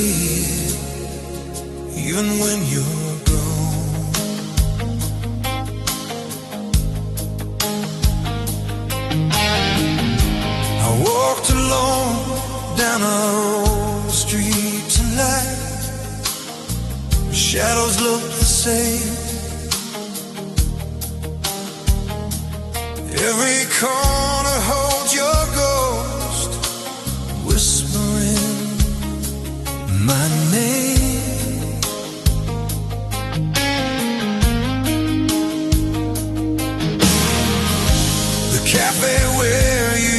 here, even when you're gone. I walked alone down our old street tonight. Shadows look the same. Every corner holds your ghost, whispering my name. The cafe where you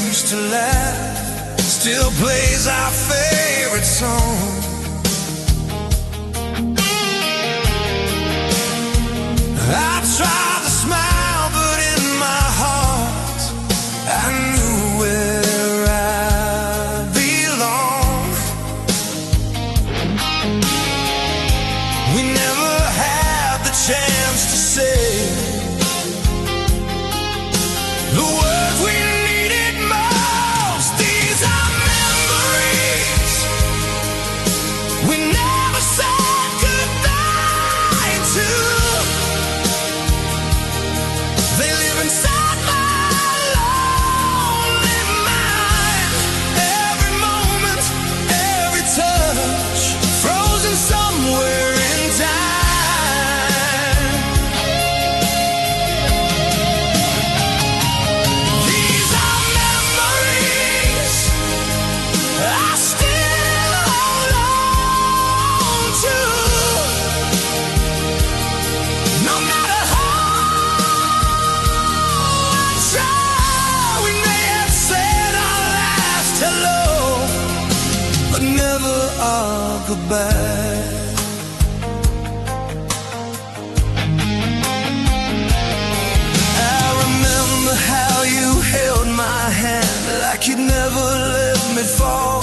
used to laugh still plays our favorite song. I tried to smile, but in my heart I knew where I belong. We never had the chance to say the words we needed most. These are memories we never said goodbye to. They live inside my lonely mind. Every moment, every touch, frozen somewhere in time. These are memories I still hold on to. No matter we may have said our last hello, but never our goodbye. I remember how you held my hand like you'd never let me fall.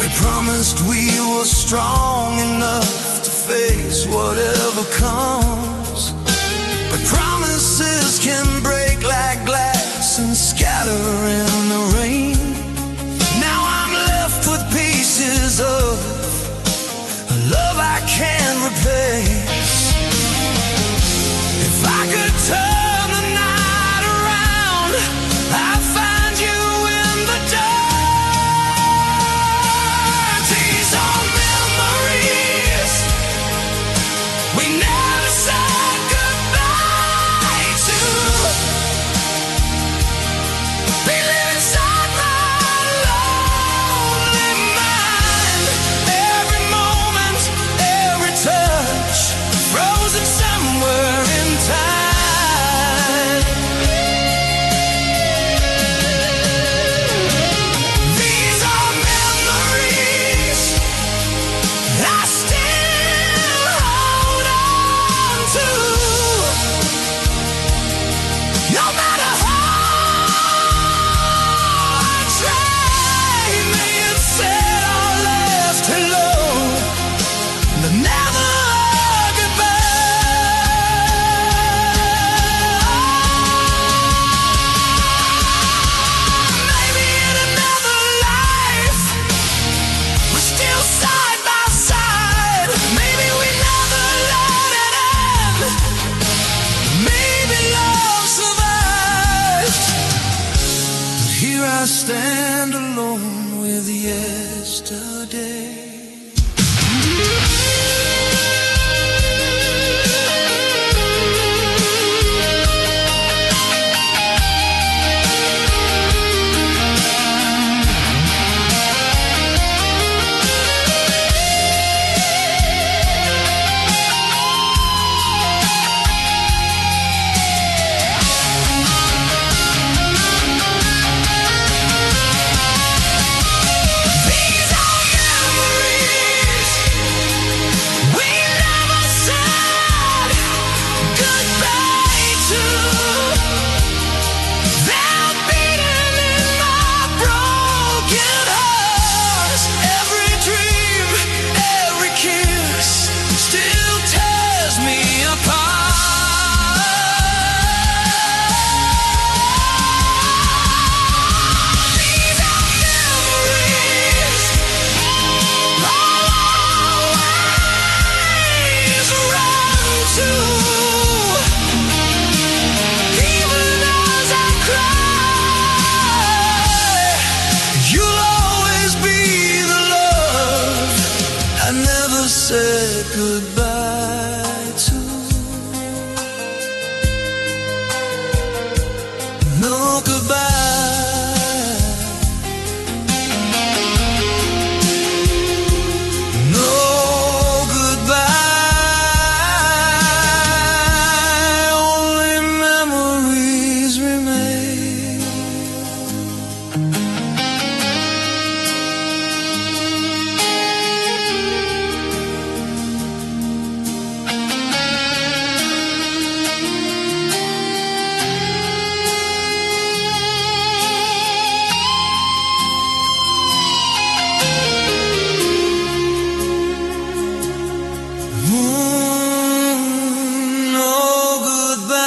We promised we were strong enough to face whatever comes. But promises can break like glass and scatter in the rain. Now I'm left with pieces of a love I can't replace. If I could turn the night around, I'd find you in the dark. These are memories we never said goodbye to. They live inside my lonely mind. Every moment, every touch, frozen somewhere in time. These are memories I still hold on to. No matter how I try, may have said our last hello, but never goodbye. Maybe in another life we're still side by side. Maybe we never let it end. Maybe love survives. But here I stand alone with yesterday. These are goodbye to. No goodbye, no goodbye, only memories remain. No goodbye.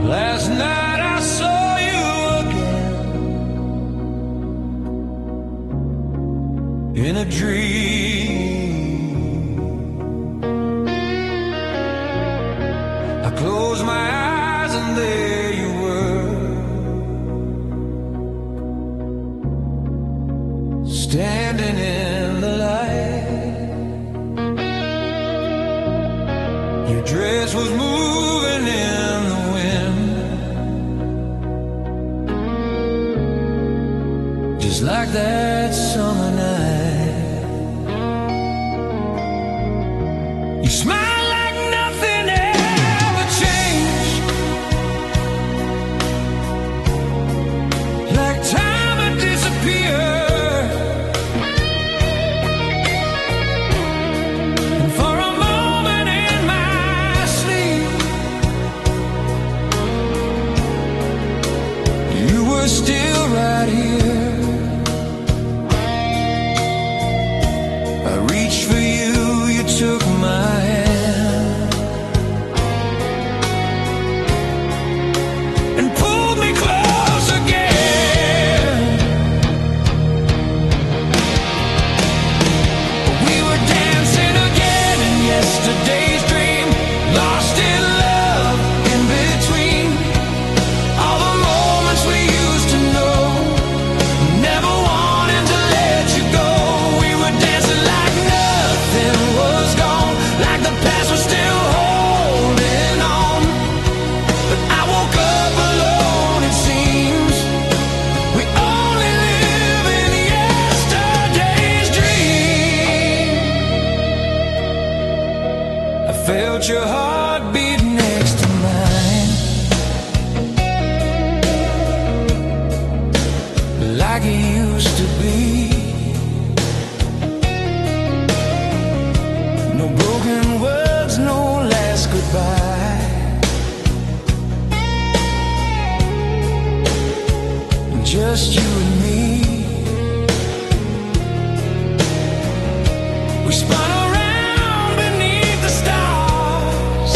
Last night I saw you again in a dream. I closed my eyes and there you were, standing in the light. Your dress was moving in the wind, just like that summer night. You smile like nothing ever changed, like time had disappeared. And for a moment in my sleep, you were still right here. I reached for you, you took my hand and pulled me close again. We were dancing again in yesterday's dream, lost in love in between all the moments we used to know, never wanting to let you go. We were dancing like nothing was gone, like the past was still holding on. But I woke up alone, it seems. We only live in yesterday's dream. I felt your heartbeat next to mine, like it used to be. No broken words, no last goodbye, just you and me. We spun around beneath the stars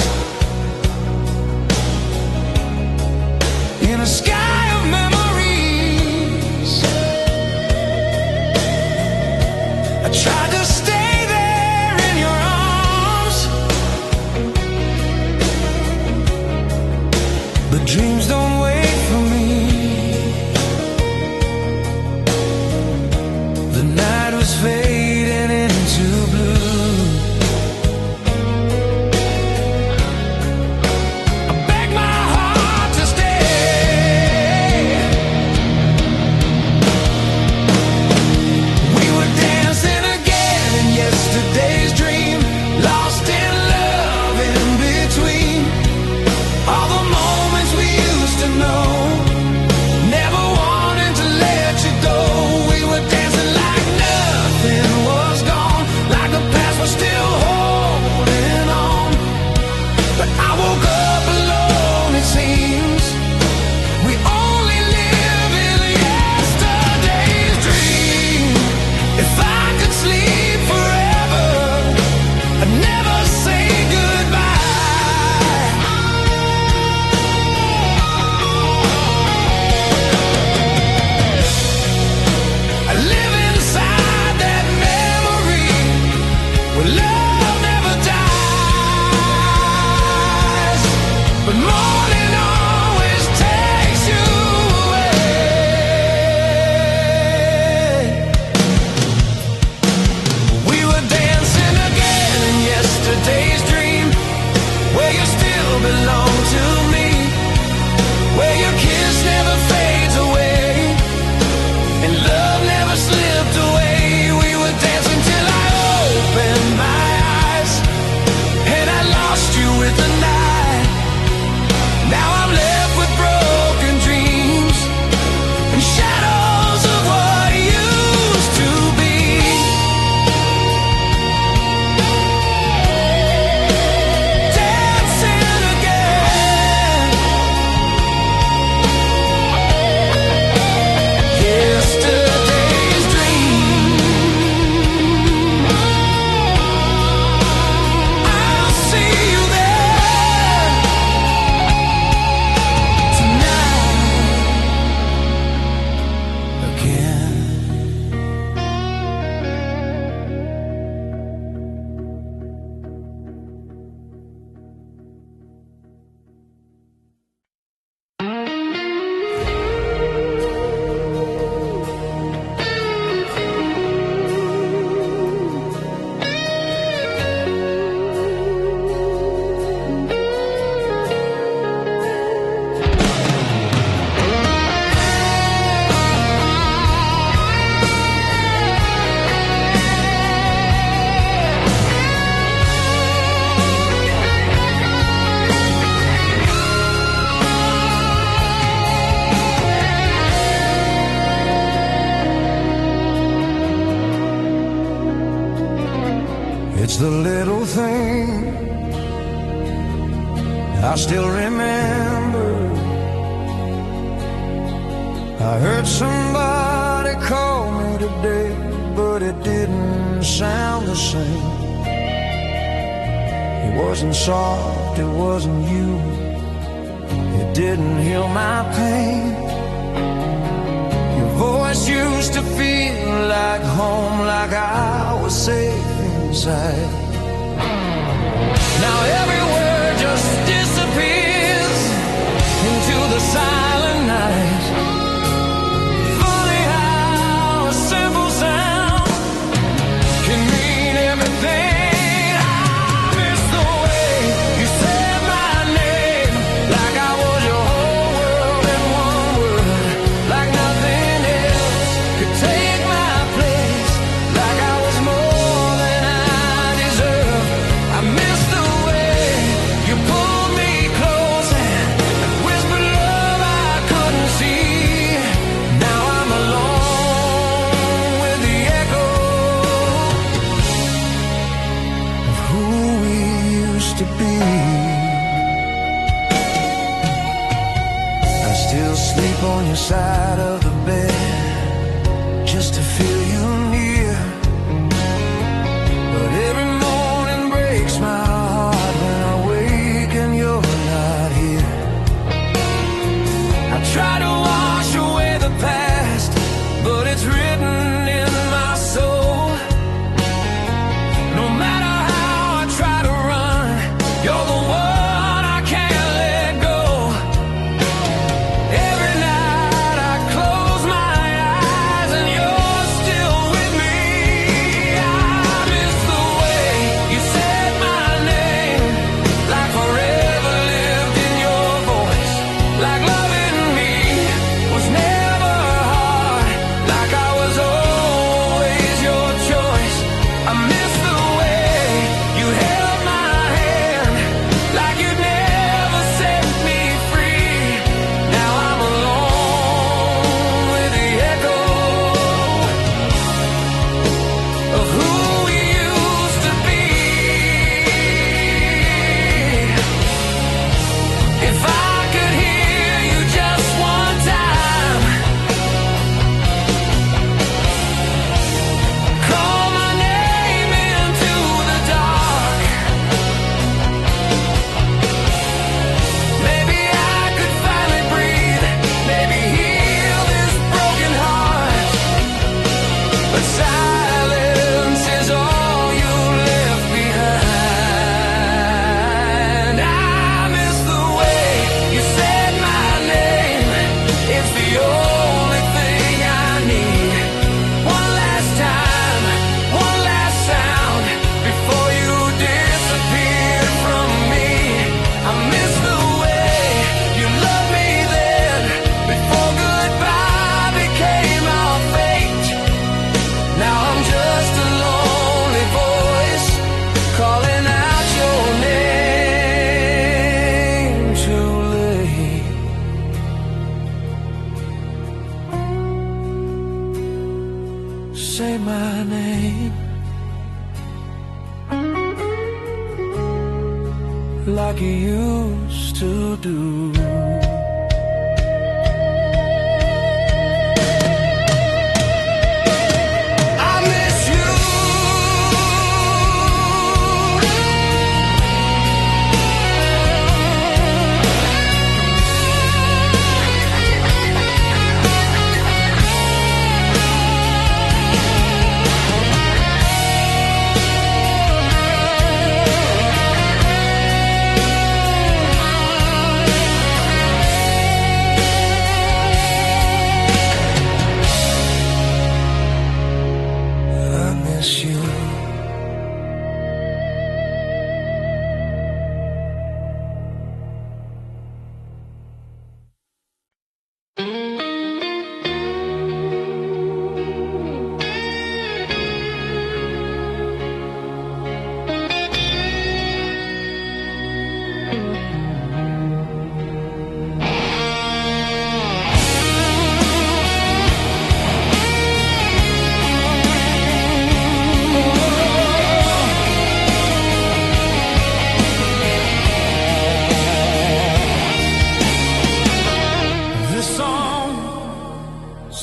in a sky of memories. I tried to stay there in your arms, but dreams don't wait for me. The night was fading into blue. I begged my heart still belong to me, where your kiss never fades away and love never slipped away. We were dancing till I opened my eyes and I lost you with the night. Now I'm left with broken dreams and shadows of what used to be. Dancing again. Yesterday's dream. I'll see you there tonight again. It's the little thing I still remember. I heard somebody call me today, but it didn't sound the same. It wasn't soft, it wasn't you. It didn't heal my pain. Your voice used to feel like home, like I was safe inside. Now every word just disappears into the silent night. Funny how a simple sound can mean everything. I miss the way you said my name, like I was your whole world in one word, like nothing else could take my place, like I was more than I deserve. I miss the way you pulled me close and whispered love I couldn't see. Now I'm alone with the echo of who we used to be. I still sleep on your side of the bed just to feel you near. But every morning breaks my heart when I wake and you're not here. I try to wash away the past, but it's written in my soul. No matter how I try to run, you're the one I can't let go. Every night I close like you used to do.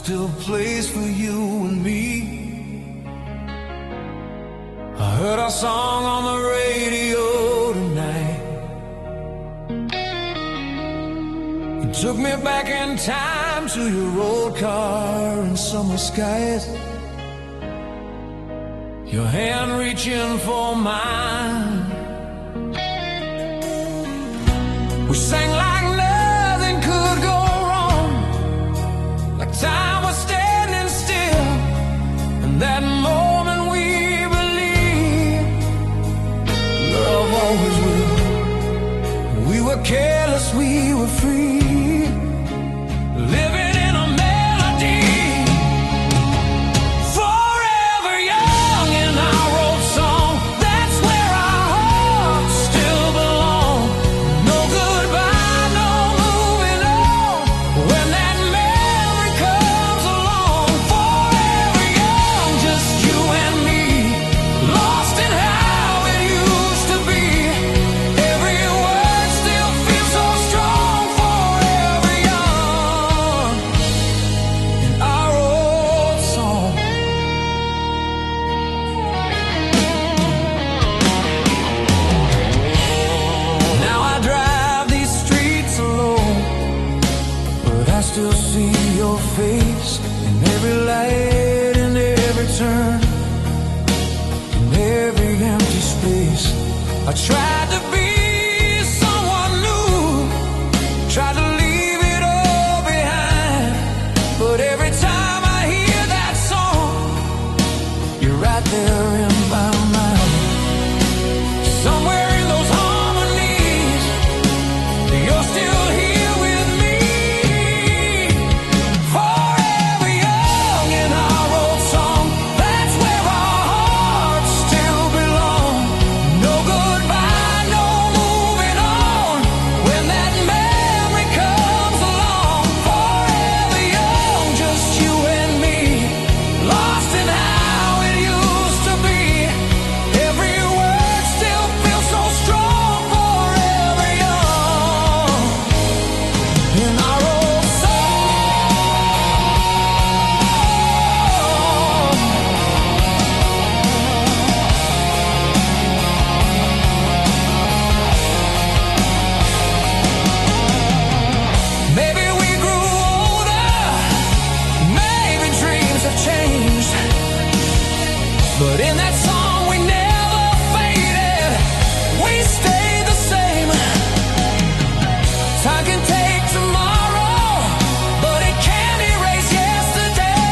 Still plays for you and me. I heard our song on the radio tonight. You took me back in time to your old car and summer skies. Your hand reaching for mine. We sang like nothing could go wrong, like time was standing still. And that moment we believed love always will. We were careless, we were free, living in a melody. Forever young in our old song, that's where our hearts still belong. No goodbye, no moving on, when that memory comes along. Forever young, just you and me, lost in how it used to be. Every word still feels so strong. Forever young in our old song. Now I drive these streets alone, but I still see your face in every light, in every turn, in every empty space. I tried to be someone new, tried to leave it all behind, but every time I hear that song, you're right there in my mind. Somewhere in those harmonies, you're still here with me. Forever young in our old song, that's where our hearts still belong. No goodbye, no moving on, when that memory comes along. Forever young, just you and me, lost in how it used to be. Every word still feels so strong. Forever young in our old song. Maybe we grew older, maybe dreams have changed, but in that song we never faded, we stayed the same. Time can take tomorrow, but it can't erase yesterday.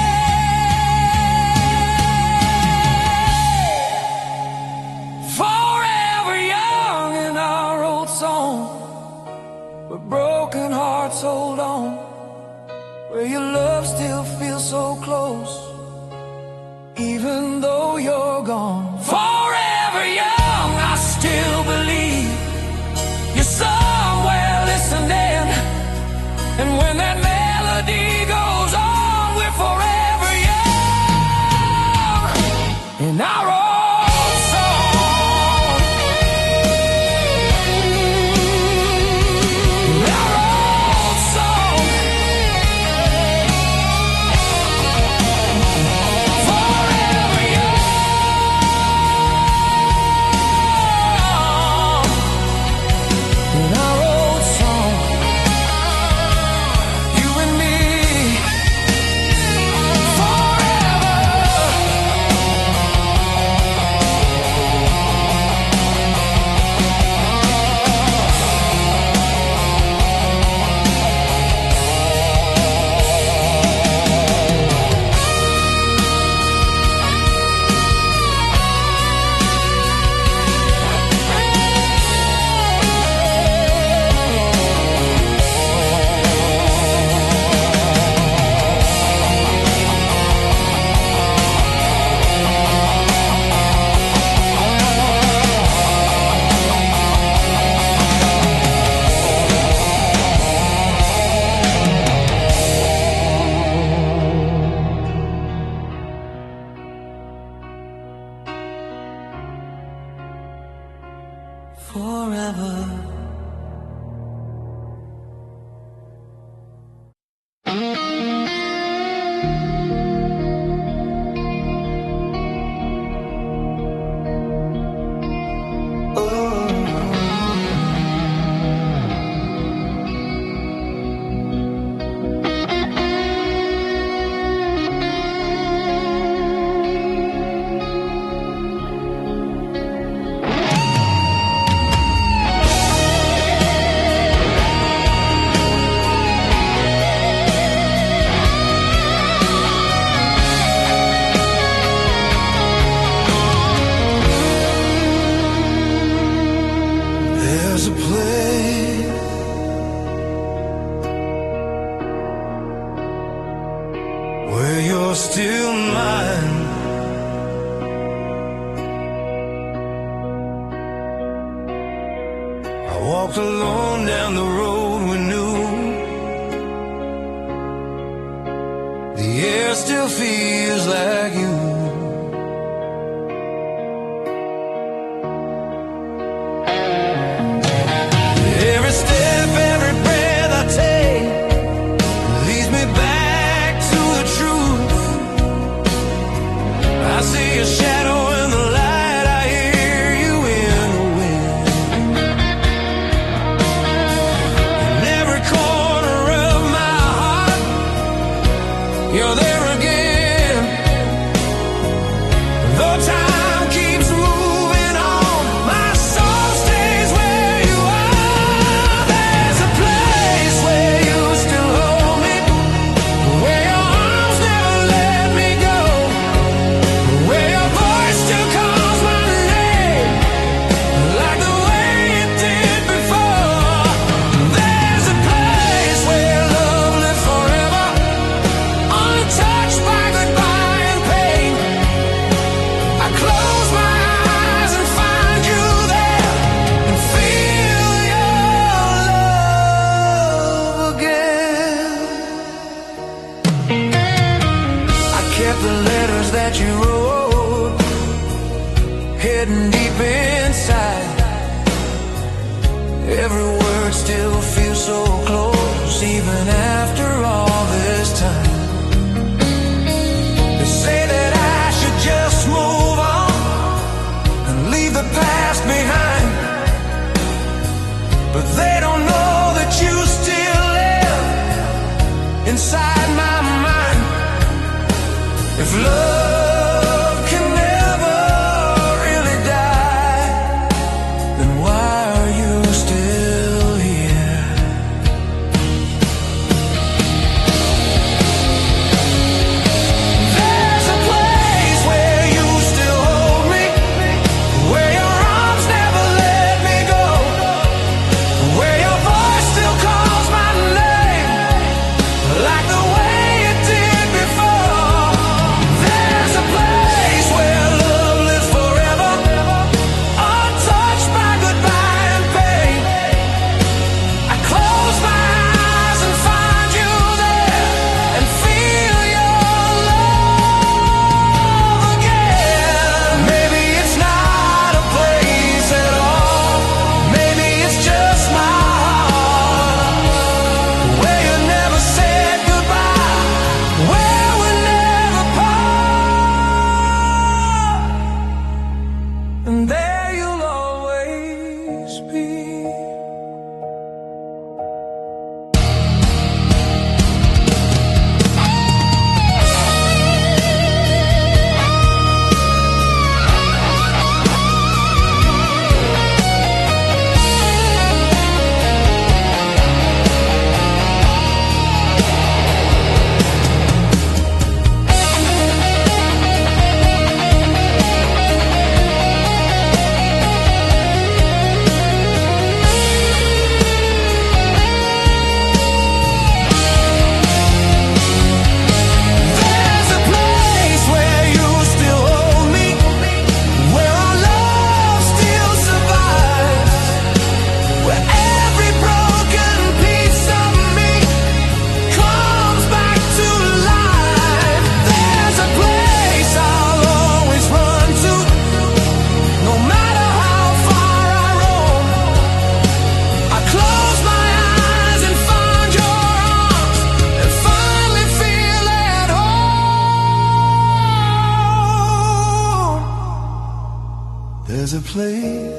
Forever young in our old song, but broken hearts hold on, where your love still feels so close, even though you're gone. Forever young, I still believe you're somewhere listening, and when that melody goes on, we're forever young in our old song. still mine. I walked alone down the road we knew. The air still feels like you. Every step, every breath I take leads me back to the truth. I see a shadow in the light, I hear you in the wind. In every corner of my heart, you're there again. Though time keeps moving on, my soul stays where you are. There's a place where you still hold me, where your arms never let me go, where your voice still calls my name, like the way it did before. There's a place where love lives forever, untouched by goodbye and pain. I close my eyes and find you there, and feel your love again. I kept the letters that you wrote, hidden deep inside. Every word still feels so close, even after all this time. They say that I should just move on and leave the past behind, but they don't know that you still live inside my mind. If love can never really die, then why are you still here? There's a place where you still hold me, where your arms never let me go, where your voice still calls my name, like the way it did before. There's a place where love lives forever, untouched by goodbye and pain. I close my eyes and find you there, and feel your love again. Maybe it's not a place at all, maybe it's just my heart, where you never said goodbye, where we never part, and there you'll always be. There's a place where you still hold me, where our love still survives, where every broken piece of me comes back to life. There's a place I'll always run to, no matter how far I roam. I close my eyes and find your arms, and finally feel at home. There's a place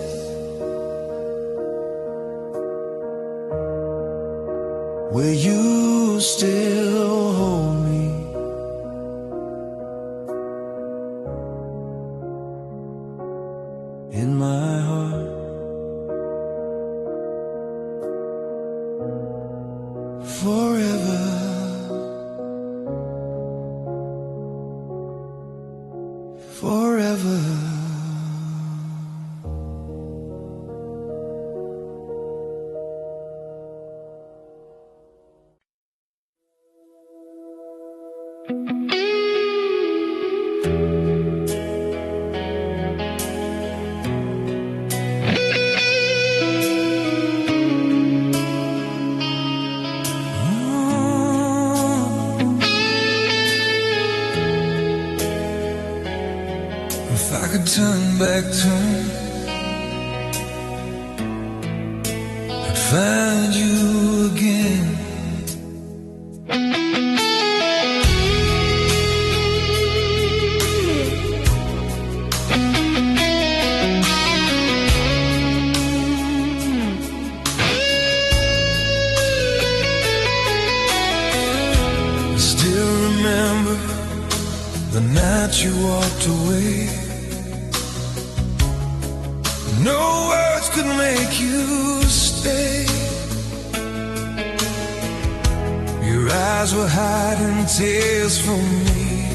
where you still hold me, in my heart, forever. Forever. come back to home, I'd find you again. The night you walked away, no words could make you stay. Your eyes were hiding tears from me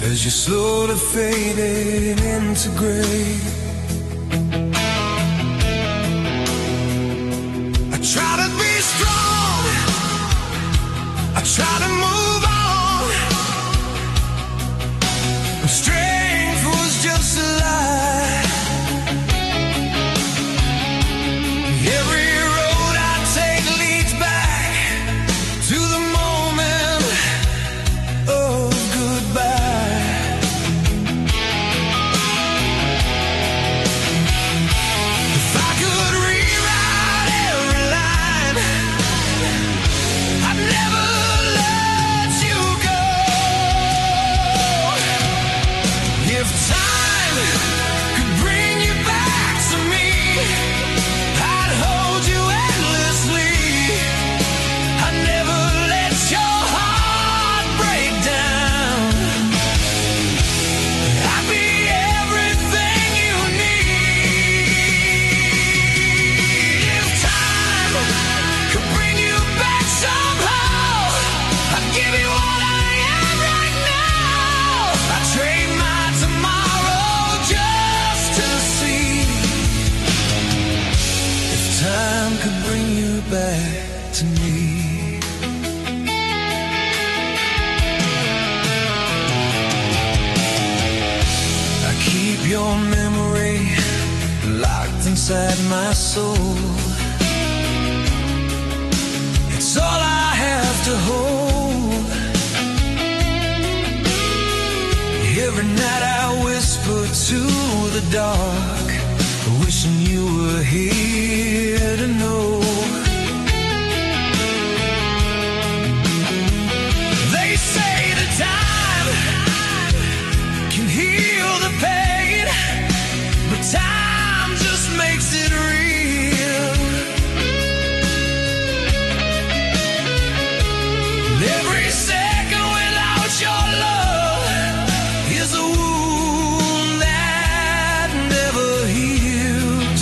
as you slowly faded into gray. I try to be strong, I try to move on. Strength was just a lie. Every road I take leads back to the moment of goodbye. If I could rewrite every line, I'd never let you go. If time could bring you back to me, I'd hold you endlessly. I'd never let your heart break down. I'd be everything you need. If time could bring you back somehow, I'd give you all I am right now. I'd trade my tomorrow just to see if time could bring you back to me. I keep your memory locked inside my soul. It's all I have to hold. Every night I whisper to the dark, wishing you were here to know. They say that time can heal the pain, but time just makes it real. Every second without your love is a wound that never heals.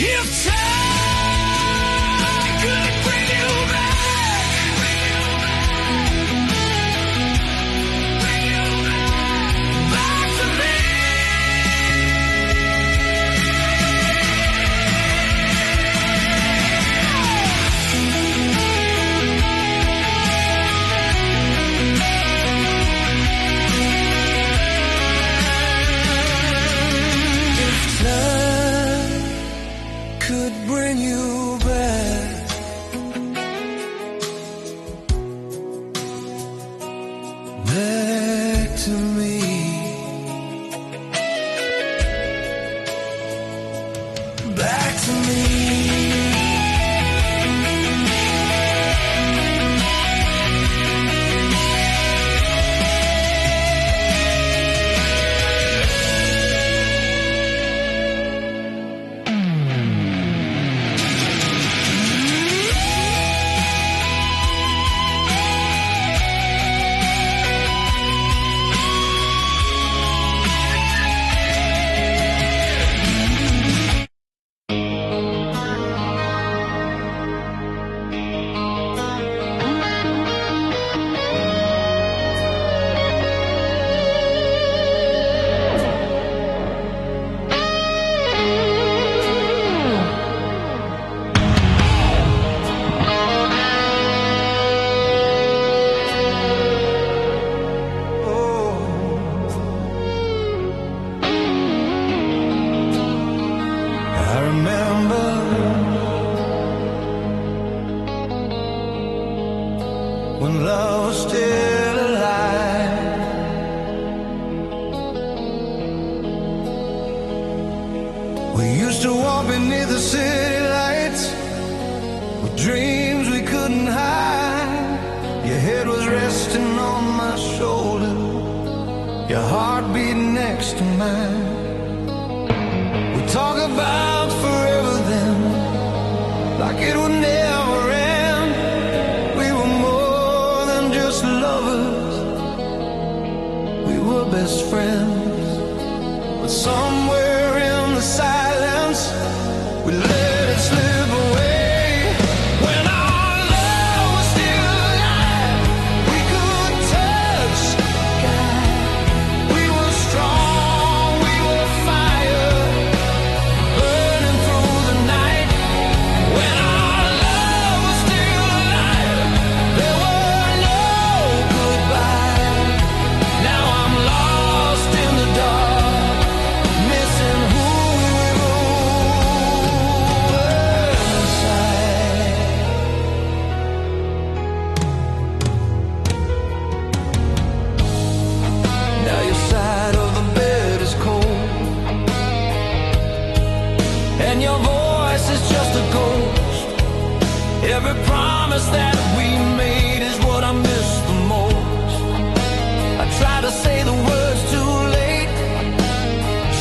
If time could bring you back, back to me. If time could bring you back, back to me, back to me. I remember when love was still alive. We used to walk beneath the city lights with dreams we couldn't hide. Your head was resting on my shoulder, your heart beating next to mine. We talk about forever then, like it would never end. We were more than just lovers, we were best friends. But somewhere in the silence, we let it slip away. When our love was still alive, we could touch the sky. We were strong, we were fire, burning through the night. When our love was still alive, there were no goodbyes. Now I'm lost in the dark, missing who we were inside. Now your side of the bed is cold, and your voice is just a ghost. Every promise that we made is what I miss the most. I try to say the words too late,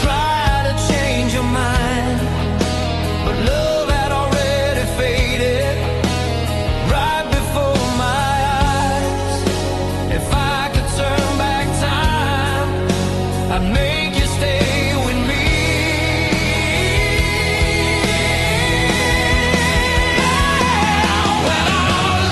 try to change your mind, but love had already faded right before my eyes. If I could turn back time, I'd make you stay with me. When our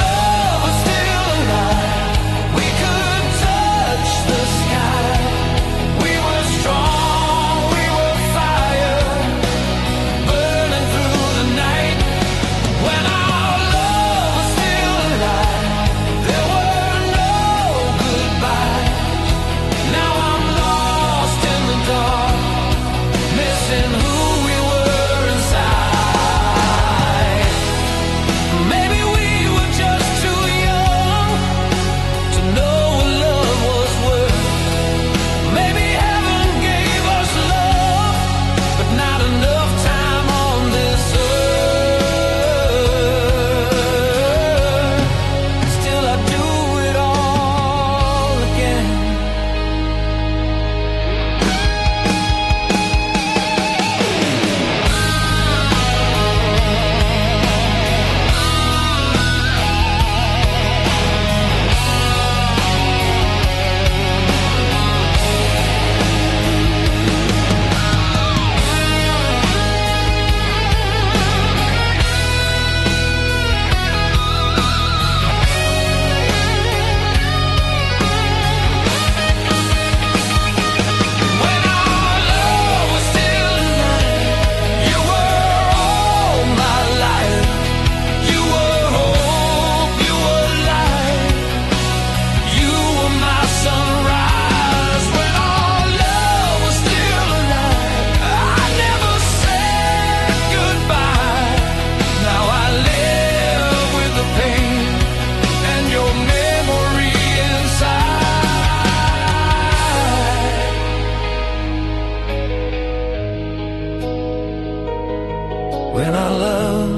when our love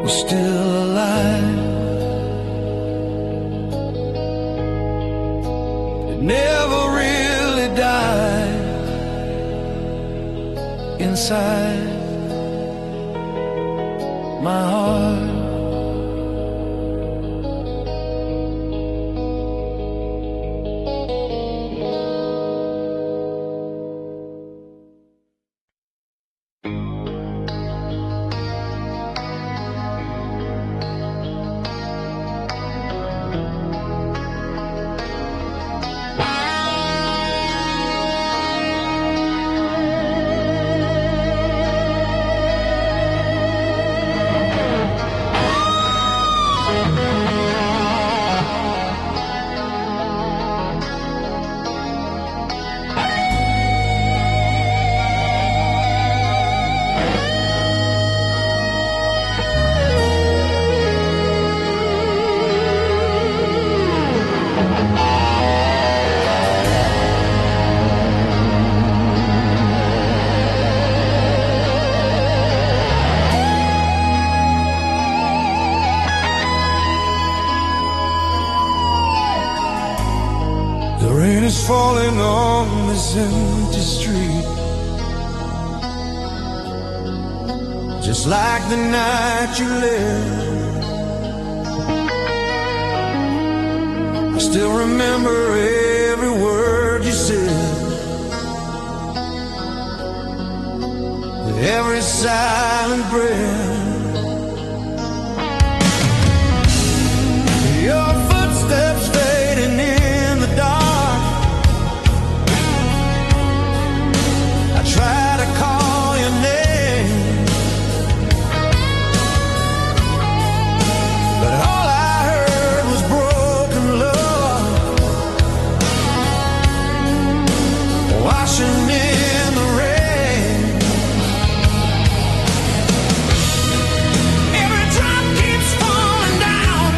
was still alive. It never really died inside my heart. The rain is falling on this empty street, just like the night you left. I still remember every word you said, every silent breath. Your footsteps fading in the dark. I try to call your name, but all I heard was broken love washing in the rain. Every drop keeps falling down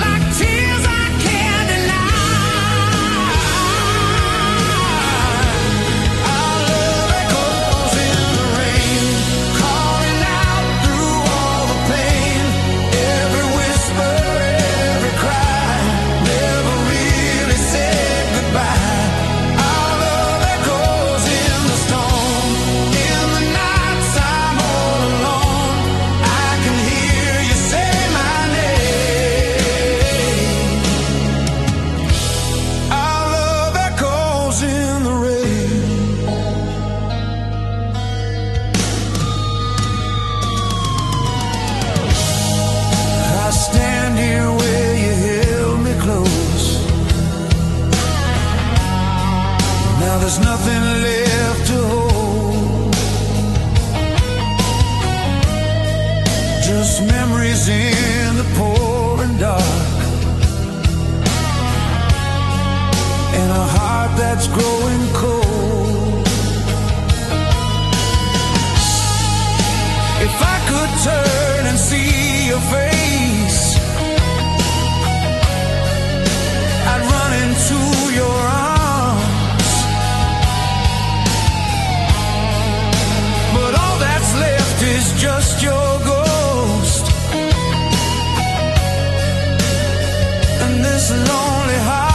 like tears I can't deny. Our love echoes in the rain, calling out through all the pain. Every whisper, every cry, never really said goodbye. Our love echoes in the storm. In the nights I'm all alone, I can hear you say my name. Our love echoes in the rain. I stand here where you held me close. Now there's nothing left to hold, just memories in the pouring dark, and a heart that's growing cold. If I could turn and see your face, I'd run into your arms, but all that's left is just your ghost and this lonely heart.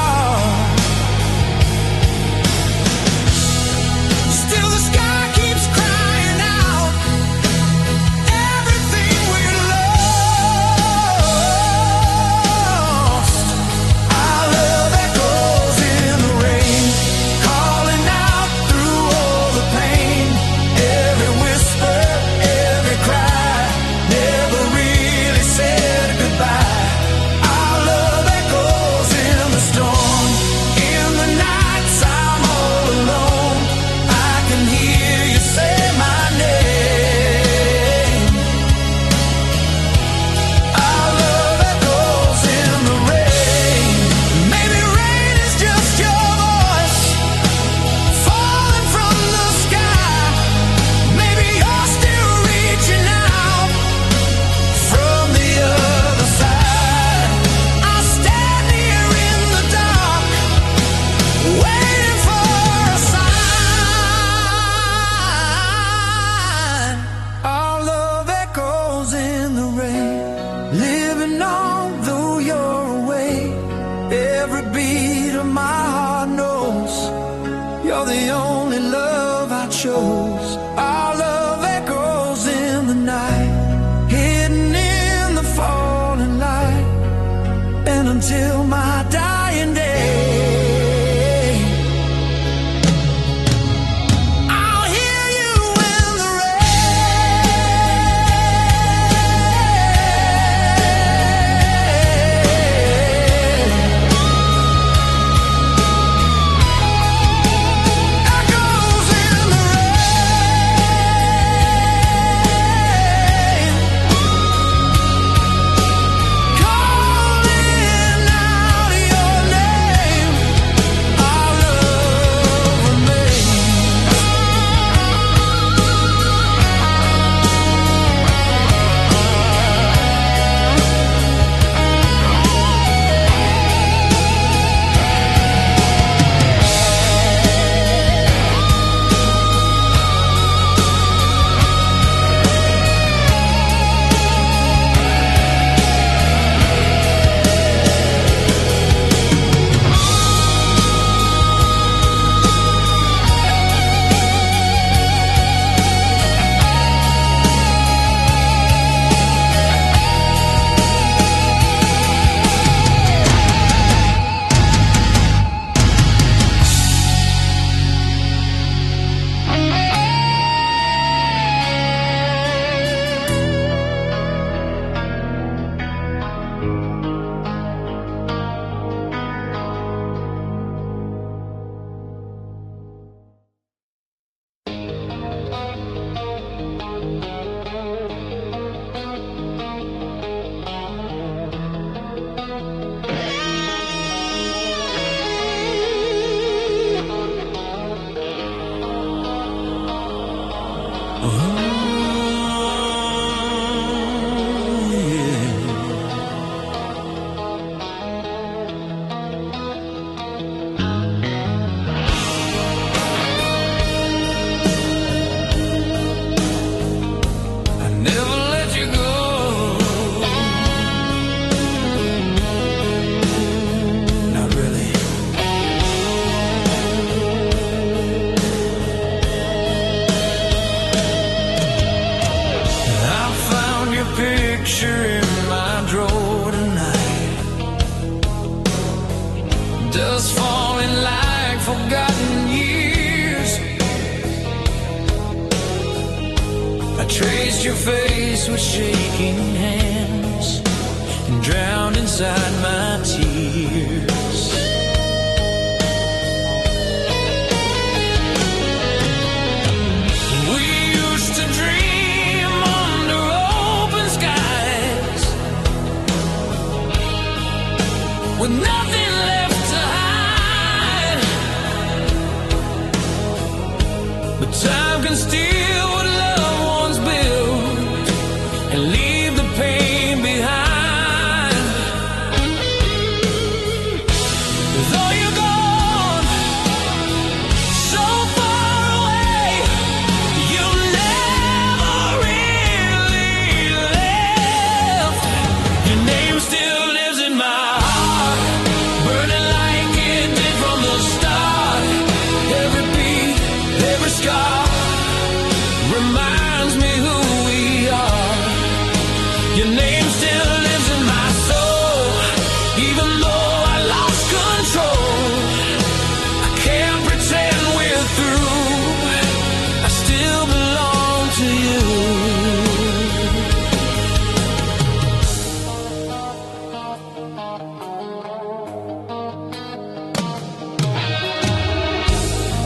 my heart knows you're the only love I chose. Our love echoes in the night, hidden in the falling light, and until my dying day, dust falling like forgotten years. I traced your face with shaking hands and drowned inside my tears. We used to dream under open skies with nothing left to hide, but time can steal what loved ones built and leave the pain behind. Though you're gone so far away, you never really left. Your name still lives in my heart, burning like it did from the start. Every beat, every scar reminds me who we are. Your name still lives in my soul, even though I lost control. I can't pretend we're through, I still belong to you.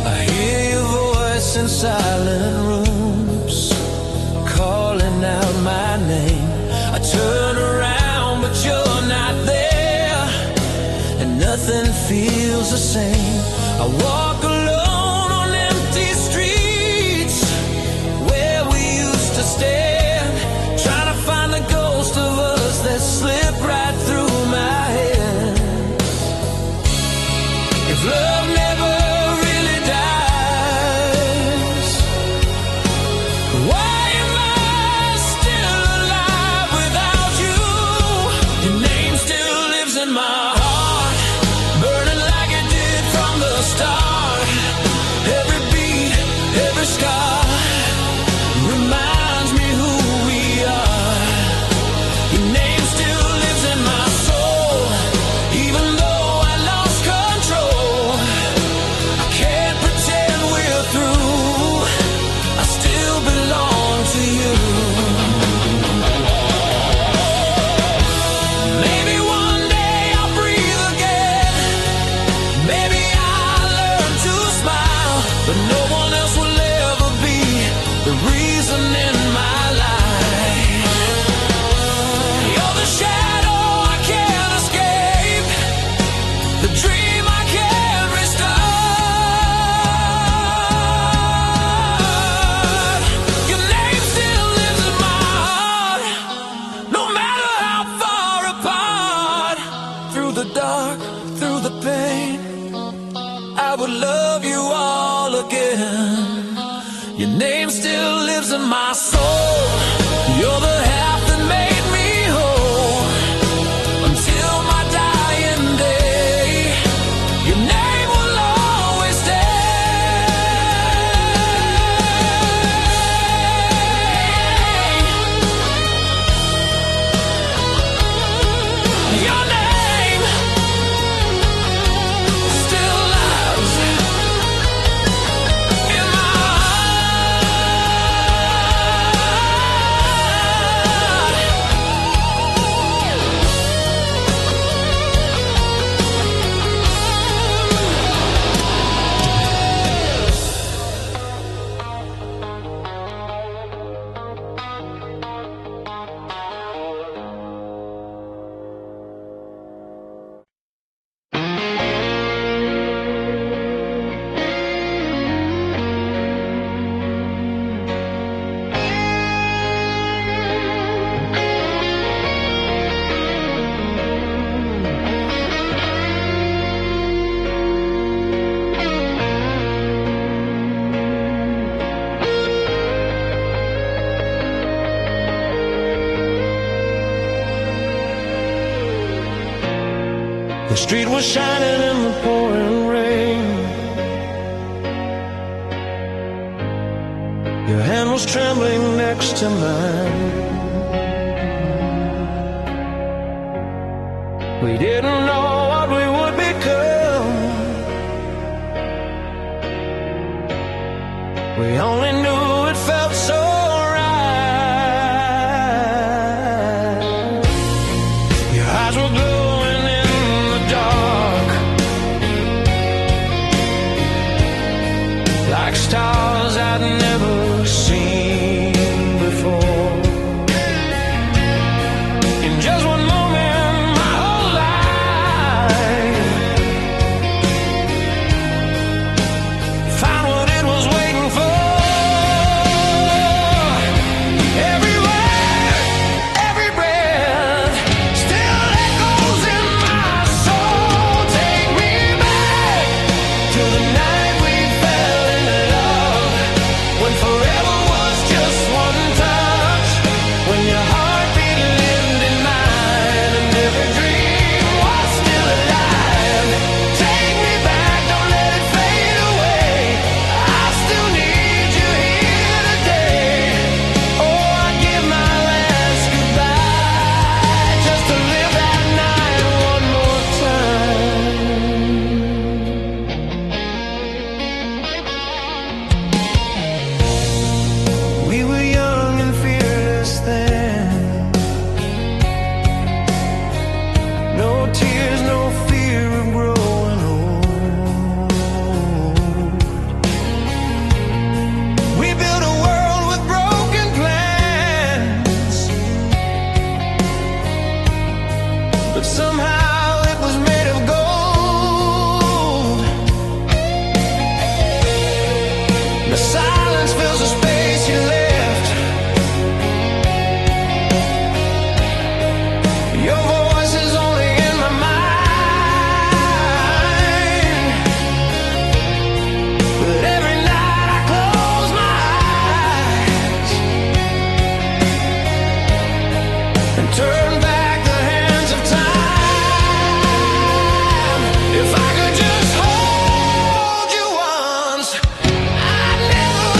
I hear your voice in silent rooms, calling out my name. I turn around, but you're not there, and nothing feels the same. I walk alone on empty streets where we used to stand, trying to find the ghost of us that slipped right through my hands. If love never really dies, why am I still alive without you? Your name still lives in my heart, burning like it did I would love you all again. Your name still lives in my soul. You're the half that made me whole until my dying day. Your name will always stay. Your name still lives in my The street was shining in the pouring rain. Your hand was trembling next to mine. We didn't know what we would become. We only knew it felt so right. Your eyes were glowing in the dark, like stars I'd never seen before. In just one moment, my whole life found what it was waiting for. Every word, every breath still echoes in my soul. Take me back to the night we fell in love, when forever was just one touch, when your heartbeat lived in mine and every dream was still alive. Take me back, don't let it fade away. I still need you here today. Oh, I'd give my last goodbye just to live that night one more time. We were young and fearless then. No tears, no fear of growing old. We built a world with broken plans, but somehow it was made of gold. The silence fills the space you left. Your voice is only in my mind, but every night I close my eyes and turn back the hands of time. If I could just hold you once, I'd never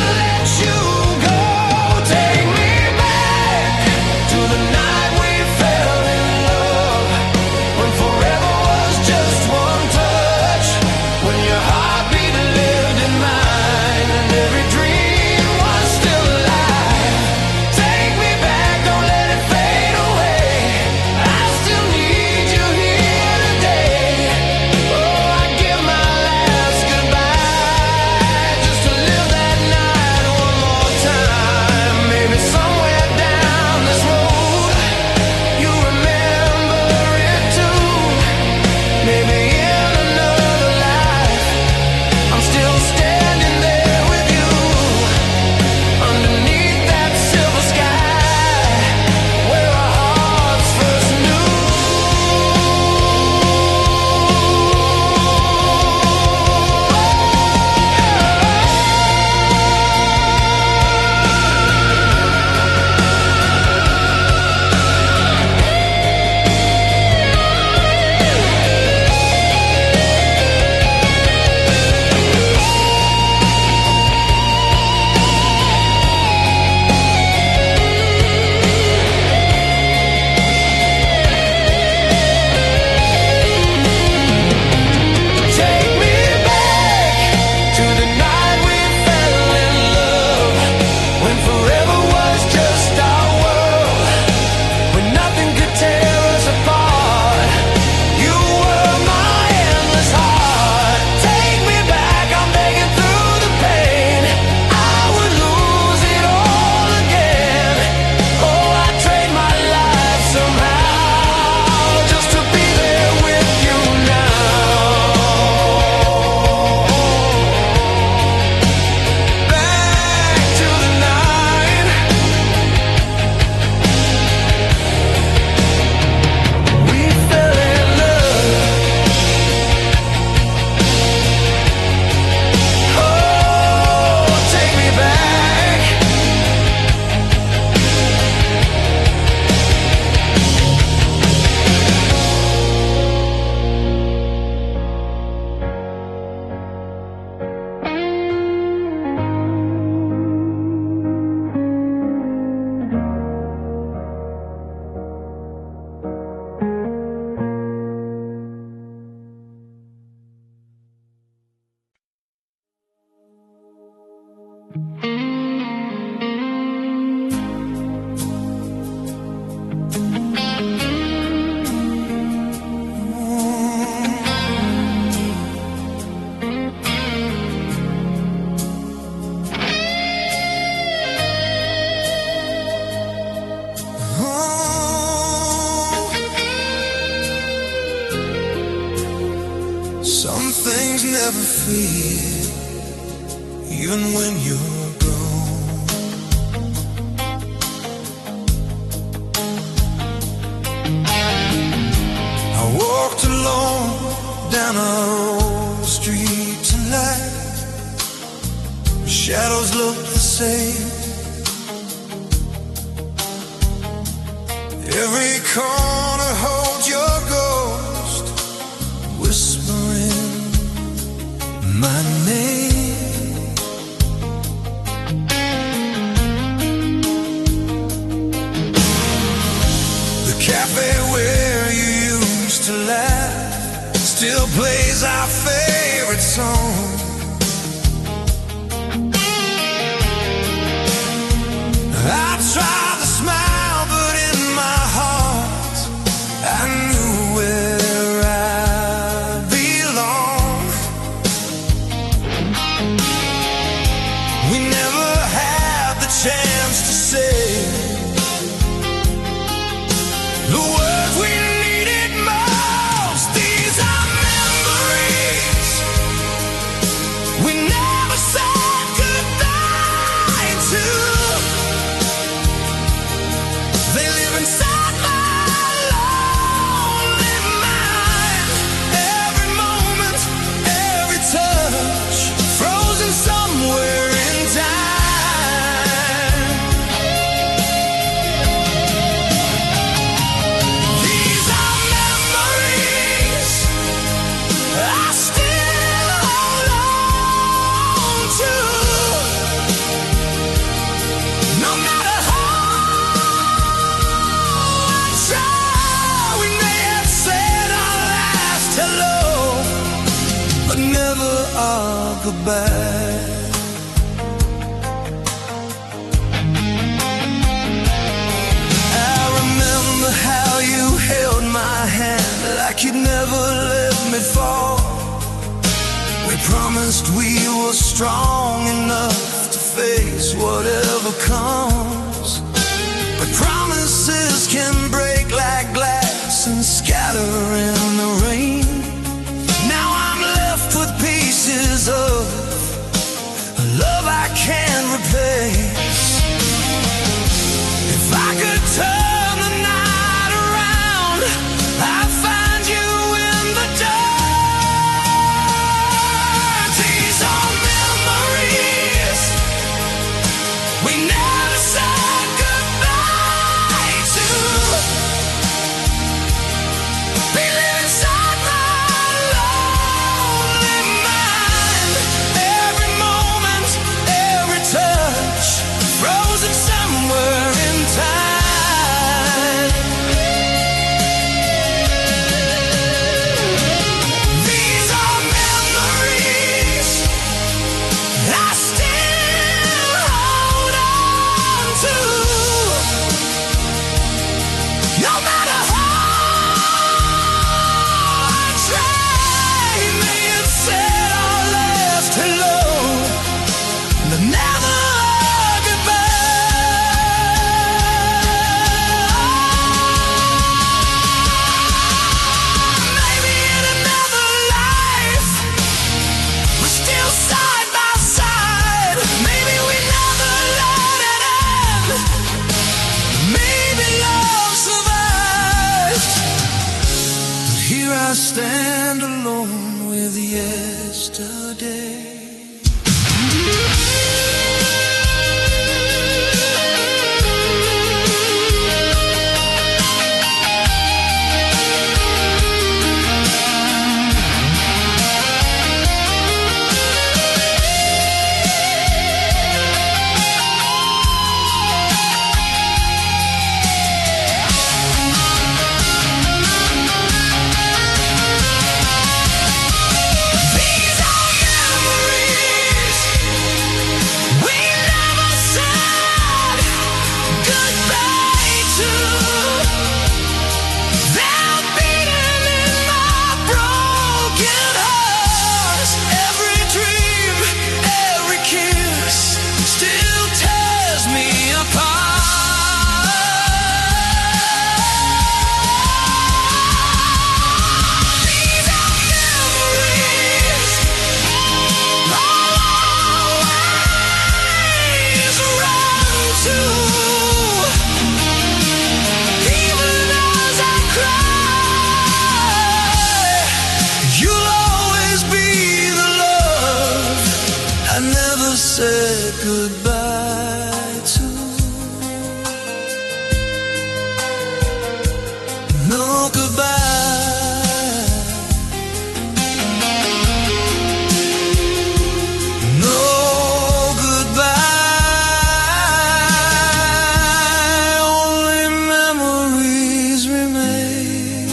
never fear, even when you're gone. I walked alone down our old street tonight. Shadows look the same. Every corner holds your ghost, whispering my name. The cafe where you used to laugh still plays our favorite song. I tried to smile, but in my heart I knew where I belong. We never had the chance to say the words we needed most. These are memories we never said goodbye to. They live inside my lonely mind. Every moment, every touch, frozen somewhere in time. These are memories I still hold on to. No matter we may have said our last hello, but never our goodbye. I remember how you held my hand like you'd never let me fall. We promised we were strong enough to face whatever comes, but promises can break like glass and scatter in the rain. Now I'm left with pieces of a love I can't replace. If I could turn the night around, I'd find you in the dark. These are memories we never said goodbye to. They live inside my lonely mind. Every moment, every touch, frozen somewhere in time. These are memories I still hold on to. No matter how I try, may have said our last hello, but never goodbye. Maybe in another life we're still side by side. Maybe we never let it end. Maybe love survived. But here I stand alone with yesterday. These are goodbye to. No goodbye, no goodbye, only memories remain.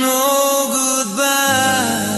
No goodbye.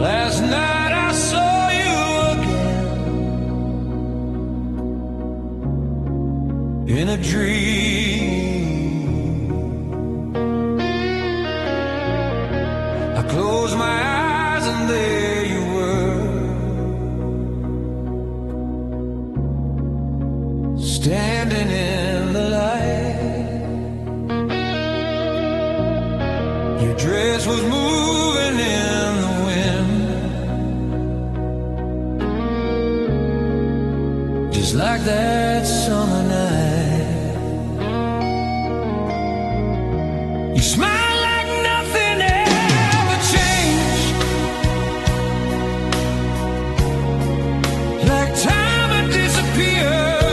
Last night I saw you again in a dream. I closed my eyes and there you were, standing in the light. Your dress was moving in the wind, just like that summer night. You smiled.